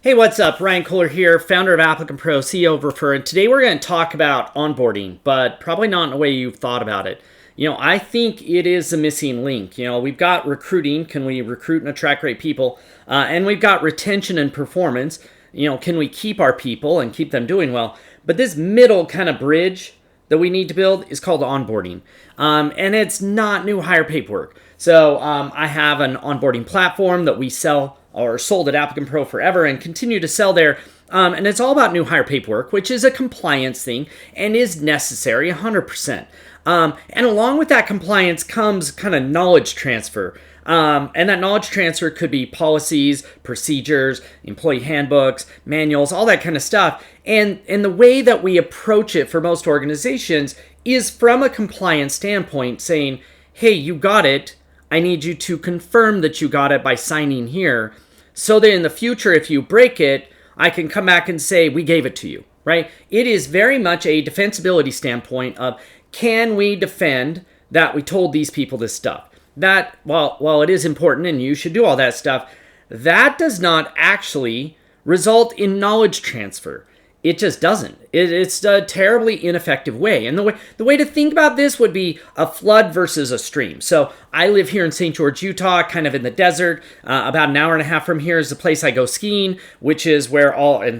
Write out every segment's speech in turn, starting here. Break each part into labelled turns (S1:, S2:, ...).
S1: Hey, what's up? Ryan Kohler here, founder of Applicant Pro, CEO of Refer, and today we're going to talk about onboarding, but probably not in the way you've thought about it. I think it is a missing link. We've got recruiting. Can we recruit and attract great people? And we've got retention and performance. Can we keep our people and keep them doing well? But this middle kind of bridge that we need to build is called onboarding. And it's not new hire paperwork. So I have an onboarding platform that we sell or sold at Applicant Pro forever and continue to sell there. And it's all about new hire paperwork, which is a compliance thing and is necessary 100%. And along with that compliance comes kind of knowledge transfer. And that knowledge transfer could be policies, procedures, employee handbooks, manuals, all that kind of stuff. And the way that we approach it for most organizations is from a compliance standpoint, saying, hey, you got it. I need you to confirm that you got it by signing here, so that in the future, if you break it, I can come back and say, we gave it to you, right? It is very much a defensibility standpoint of, can we defend that we told these people this stuff? That, while it is important and you should do all that stuff, that does not actually result in knowledge transfer. It just doesn't. It's a terribly ineffective way. And the way to think about this would be a flood versus a stream. So I live here in St. George, Utah, kind of in the desert. About an hour and a half from here is the place I go skiing, which is and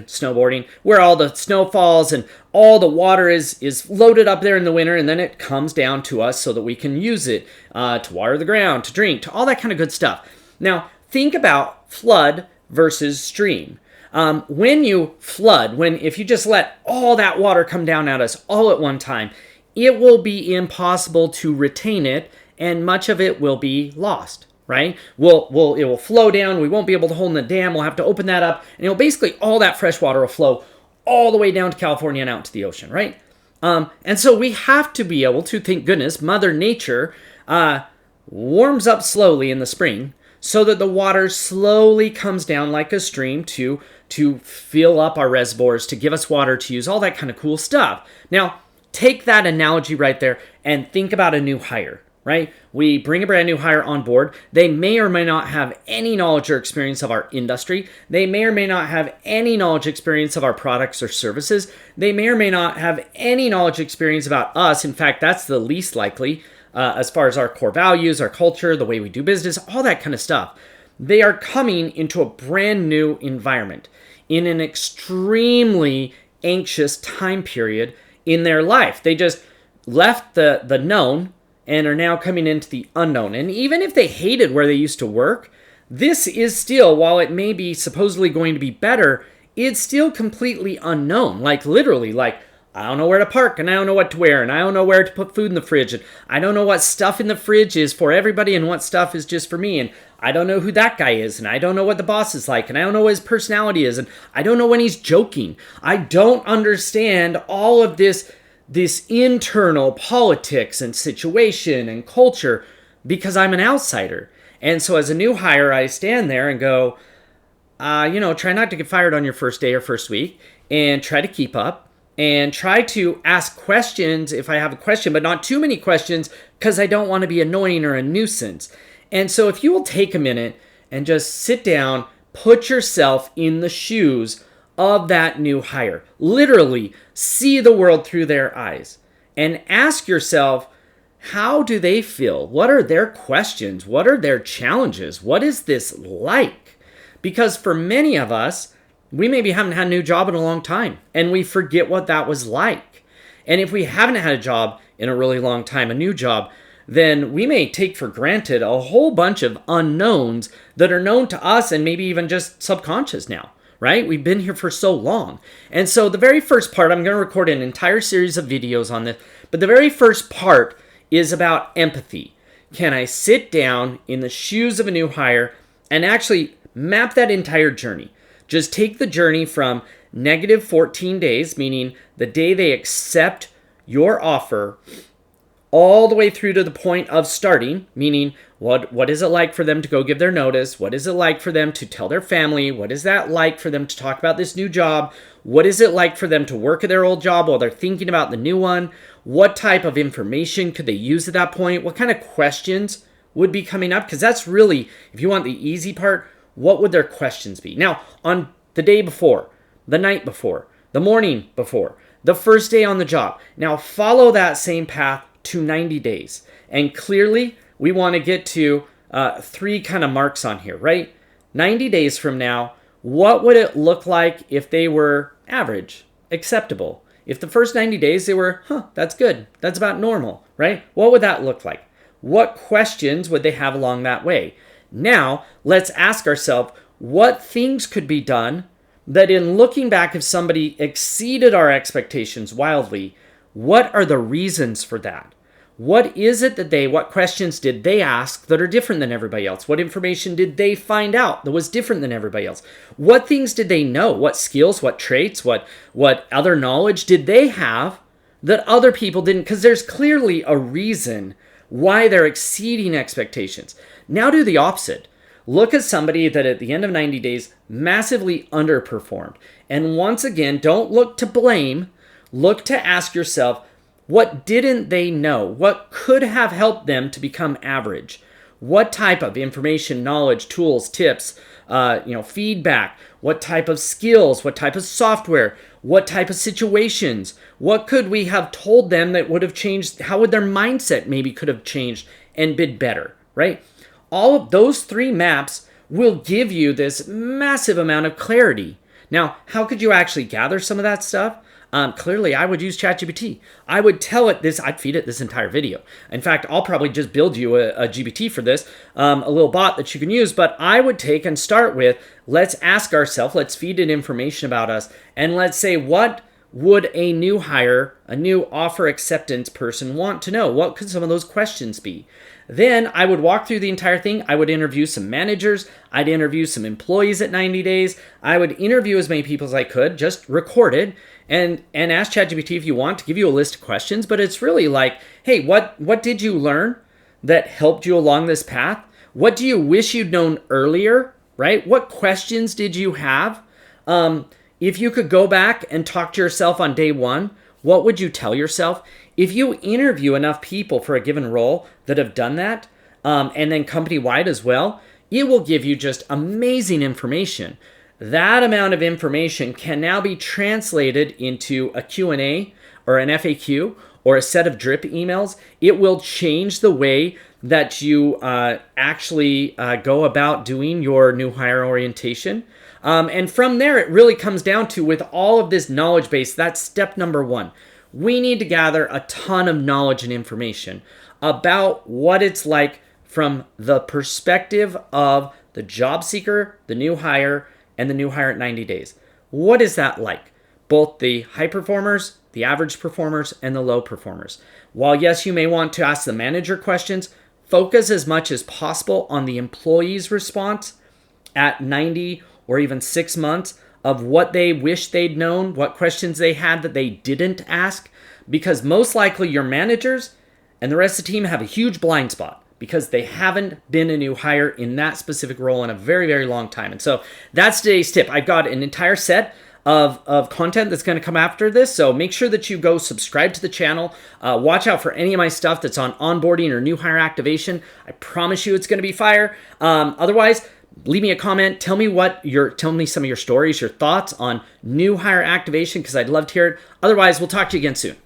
S1: snowboarding, where all the snow falls and all the water is loaded up there in the winter, and then it comes down to us so that we can use it to water the ground, to drink, to all that kind of good stuff. Now, think about flood versus stream. When you flood, if you just let all that water come down at us all at one time, it will be impossible to retain it, and much of it will be lost, right? It will flow down. We won't be able to hold in the dam. We'll have to open that up, and basically all that fresh water will flow all the way down to California and out to the ocean, right? And so we have to be able to, thank goodness, Mother Nature warms up slowly in the spring, so that the water slowly comes down like a stream to fill up our reservoirs, to give us water to use, all that kind of cool stuff. Now, take that analogy right there and think about a new hire, right? We bring a brand new hire on board. They may or may not have any knowledge or experience of our industry. They may or may not have any knowledge or experience of our products or services. They may or may not have any knowledge or experience about us. In fact, that's the least likely. As far as our core values, our culture, the way we do business, all that kind of stuff. They are coming into a brand new environment in an extremely anxious time period in their life. They just left the known and are now coming into the unknown. And even if they hated where they used to work, this is still, while it may be supposedly going to be better, it's still completely unknown. Literally, I don't know where to park, and I don't know what to wear, and I don't know where to put food in the fridge, and I don't know what stuff in the fridge is for everybody and what stuff is just for me, and I don't know who that guy is, and I don't know what the boss is like, and I don't know what his personality is, and I don't know when he's joking. I don't understand all of this internal politics and situation and culture because I'm an outsider. And so as a new hire, I stand there and go, try not to get fired on your first day or first week, and try to keep up. And try to ask questions if I have a question, but not too many questions because I don't want to be annoying or a nuisance. And so if you will take a minute and just sit down, put yourself in the shoes of that new hire. Literally see the world through their eyes and ask yourself, how do they feel? What are their questions? What are their challenges? What is this like? Because for many of us, we maybe haven't had a new job in a long time, and we forget what that was like. And if we haven't had a job in a really long time, a new job, then we may take for granted a whole bunch of unknowns that are known to us and maybe even just subconscious now, right? We've been here for so long. And so the very first part, I'm going to record an entire series of videos on this, but the very first part is about empathy. Can I sit down in the shoes of a new hire and actually map that entire journey? Just take the journey from negative 14 days, meaning the day they accept your offer, all the way through to the point of starting, meaning what is it like for them to go give their notice? What is it like for them to tell their family? What is that like for them to talk about this new job? What is it like for them to work at their old job while they're thinking about the new one? What type of information could they use at that point? What kind of questions would be coming up? Because that's really, if you want the easy part, what would their questions be? Now, on the day before, the night before, the morning before, the first day on the job. Now follow that same path to 90 days. And clearly, we want to get to 3 kind of marks on here, right? 90 days from now, what would it look like if they were average, acceptable? If the first 90 days they were, that's good, that's about normal, right? What would that look like? What questions would they have along that way? Now, let's ask ourselves, what things could be done that in looking back, if somebody exceeded our expectations wildly, what are the reasons for that? What is it that what questions did they ask that are different than everybody else? What information did they find out that was different than everybody else? What things did they know? What skills, what traits, what other knowledge did they have that other people didn't? Because there's clearly a reason why they're exceeding expectations. Now do the opposite. Look at somebody that at the end of 90 days massively underperformed. And once again, don't look to blame. Look to ask yourself, what didn't they know? What could have helped them to become average? What type of information, knowledge, tools, tips, feedback? What type of skills? What type of software? What type of situations? What could we have told them that would have changed? How would their mindset maybe could have changed and been better, right? All of those 3 maps will give you this massive amount of clarity. Now, how could you actually gather some of that stuff? Clearly, I would use ChatGPT. I would tell it this, I'd feed it this entire video. In fact, I'll probably just build you a GPT for this, a little bot that you can use, but I would take and start with, let's ask ourselves, let's feed it information about us, and let's say, what would a new hire, a new offer acceptance person want to know? What could some of those questions be? Then I would walk through the entire thing. I would interview some managers. I'd interview some employees at 90 days. I would interview as many people as I could, just record it, and ask ChatGPT if you want to give you a list of questions. But it's really like, hey, what did you learn that helped you along this path? What do you wish you'd known earlier, right? What questions did you have? If you could go back and talk to yourself on day 1, what would you tell yourself? If you interview enough people for a given role that have done that, and then company-wide as well, it will give you just amazing information. That amount of information can now be translated into a Q&A or an FAQ or a set of drip emails. It will change the way that you actually go about doing your new hire orientation. And from there, it really comes down to, with all of this knowledge base, that's step number 1. We need to gather a ton of knowledge and information about what it's like from the perspective of the job seeker, the new hire, and the new hire at 90 days. What is that like? Both the high performers, the average performers, and the low performers. While yes, you may want to ask the manager questions, focus as much as possible on the employee's response at 90 or even 6 months of what they wish they'd known, what questions they had that they didn't ask, because most likely your managers and the rest of the team have a huge blind spot because they haven't been a new hire in that specific role in a very, very long time. And so that's today's tip. I've got an entire set of content that's going to come after this. So make sure that you go subscribe to the channel. Watch out for any of my stuff that's on onboarding or new hire activation. I promise you it's going to be fire. Otherwise, leave me a comment. Tell me some of your stories, your thoughts on new hire activation, because I'd love to hear it. Otherwise, we'll talk to you again soon.